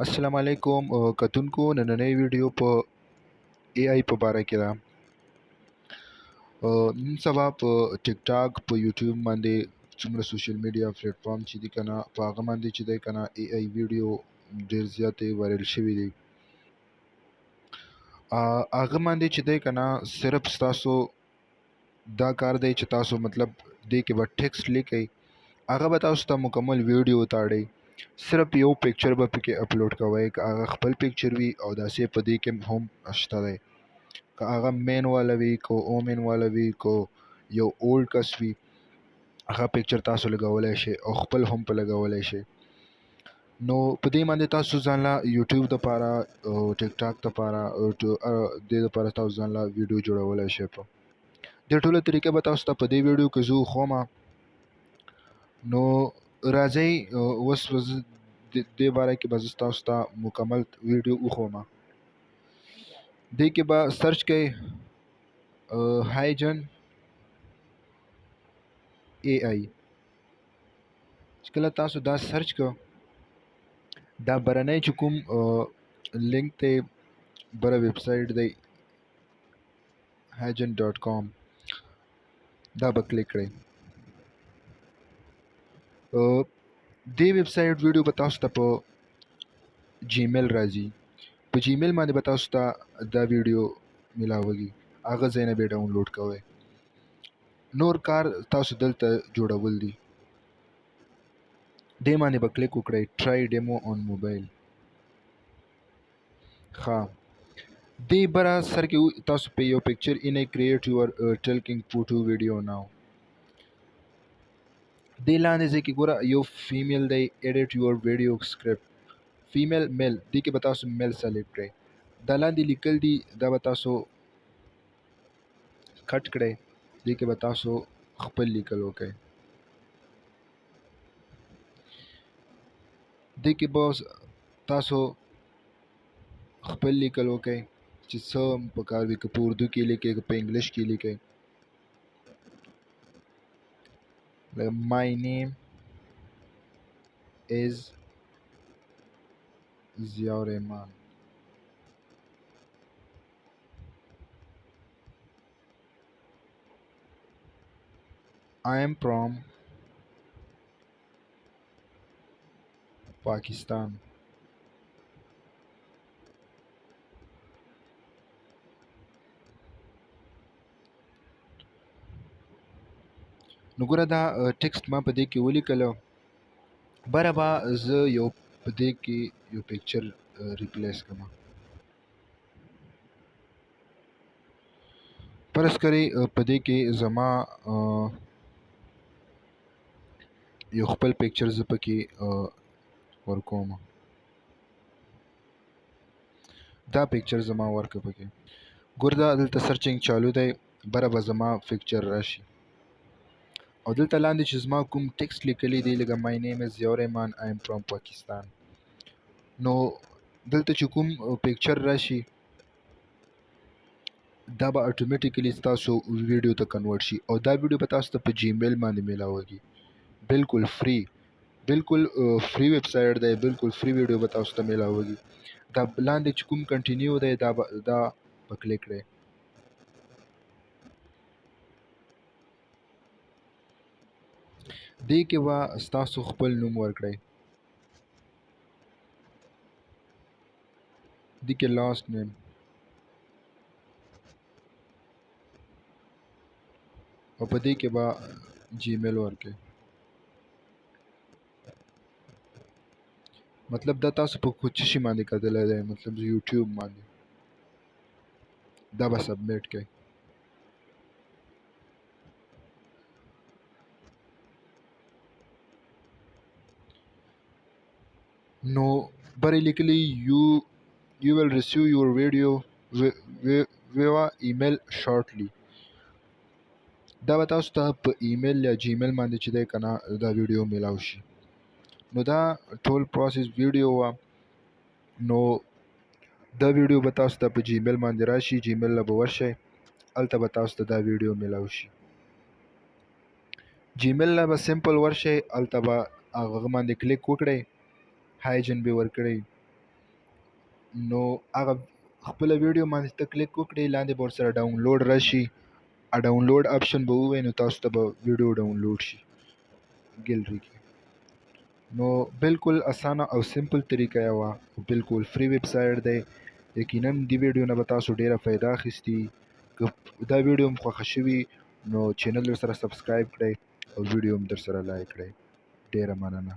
अस्सलाम वालेकुम कतुनको नन्नै वीडियो په AI په باره کې ده. نن سبا په ټیک ټاک په یوټیوب باندې څومره سوشل میډیا پلیټ فارم چې دي کنه په هغه باندې چې دی کنه AI ویډیو ډیر زیاتې وایرل شوي دي. هغه باندې چې دی کنه صرف تاسو دا کار دی چې تاسو مطلب دې کې به ټیکسټ لیکئ، هغه به تاسو ته مکمل ویډیو وتاړئ. صرف یو پکچر به پکې اپلوډ کوئ، که هغه خپل پکچر وي او داسې په دې کې هم شته دی، که هغه مین والا وي، که اومن والا وي، که یو اولډ کس وي، هغه پکچر تاسو لګولی شئ او خپل هم په لګولی شئ. نو په دې باندې تاسو ځان له یوټیوب دپاره او ټیک ټاک دپاره دې دپاره تاسو ځان له ویډیو جوړولی شئ. په دې ټوله طریقه به تاسو ته په دې ویډیو کې زه وښوم. نو راځئ اوس به زه دې باره کې به زه تاسو ته مکمل ویډیو وښوم. دې کې به سرچ کوئ هایجن AI. چې کله تاسو دا سرچ کړه، دا برنی چې کوم لینک دی، بره ویب سایټ دی hygen.com، دا به کلیک کړئ. دې ویب سایټ ویډیو به تاسو ته په جیمیل راځي. په جیمیل باندې به تاسو ته دا ویډیو ملاوږي، هغه ځای نه به یې ډاونلوډ کوئ. نور کار تاسو دلته جوړول دي. دې باندې به کلیک وکړئ ټرای ډیمو آن موبایل. ښه، دې بره سر کې تاسو په یو پکچر ان کریټ یور ټلکینګ فوټو ویډیو ناو. دې لاندې ځای کې ګوره یو فیمیل دی، ایډیټ یور ویډیو سکرپټ. فیمیل میل، دې کې به تاسو میل سلیکټ کړئ. دا لاندې لیکل دي دا به تاسو کټ کړئ. دې کې به تاسو خپل لیکل وکړئ. دې کې به تاسو خپل لیکل وکړئ چې څه پکار وي، که په اردو کې لیکئ که په انګلیش کې لیکئ. My name is Ziaur Rahman. I am from Pakistan. نو ګوره دا ټیکسټ ما په دې کې ولیکلو. بره به زه یو په دې کې یو پکچر ریپلیس کړم. فرض کړئ په دې کې زما یو خپل پکچر زه پکې ورکوم. دا پکچر زما ورکړه پکې. ګوره دا دلته سرچینګ چالو دی، بره به زما پکچر راشي او دلته لاندې چې زما کوم ټیکسټ لیکلی دی لکه my name is Ziaur Rahman, I am from Pakistan. نو دلته چې کوم پکچر راشي دا به اتوماتیکلی تاسو ویډیو ته کنورټ شي او دا ویډیو به تاسو ته په جیمیل باندې میلاوږي. بالکل فری، بالکل فری ویب سایټ دی، بالکل فری ویډیو به تاسو ته میلاوږي. دا لاندې چې کوم کنټینیو دی دا په کلیک کړئ. دې کې به ستاسو خپل نوم ورکړئ. دې کې لاست نیم او په دې کې به جیمیل ورکړئ. مطلب دا تاسو په کوم شي باندې کتلی دی، مطلب یوټیوب باندې. دا به سبمیټ کړئ. نو بره لیکلی you will receive your video via email shortly. دا به تاسو ته په ایمیل یا جیمیل باندې چې دی کنه دا ویډیو میلاو شي. نو دا ټول پروسس ویډیو وه. نو دا ویډیو به تاسو ته په جیمیل باندې راشي، جیمیل له به ورشئ، هلته به تاسو ته دا ویډیو میلاو شي. جیمیل له به سمپل ورشئ، هلته به هغه باندې کلیک وکړئ، هایجن به ورکړئ. نو هغه خپله ویډیو باندې ته کلیک وکړې، لاندې به ورسره ډاونلوډ راشي، ډاونلوډ آپشن به ووایي، نو تاسو ته به ویډیو ډاونلوډ شي ګیلري کې. نو بالکل اسانه او سمپل طریقه یې وه، بالکل فری ویب سایټ دی. یقینا دې ویډیو نه به تاسو ډیره فایده اخیستي. که دا ویډیو هم خوښه شوي نو چینل در سره سبسکرایب کړئ او ویډیو هم در سره لایک کړئ. ډیره مننه.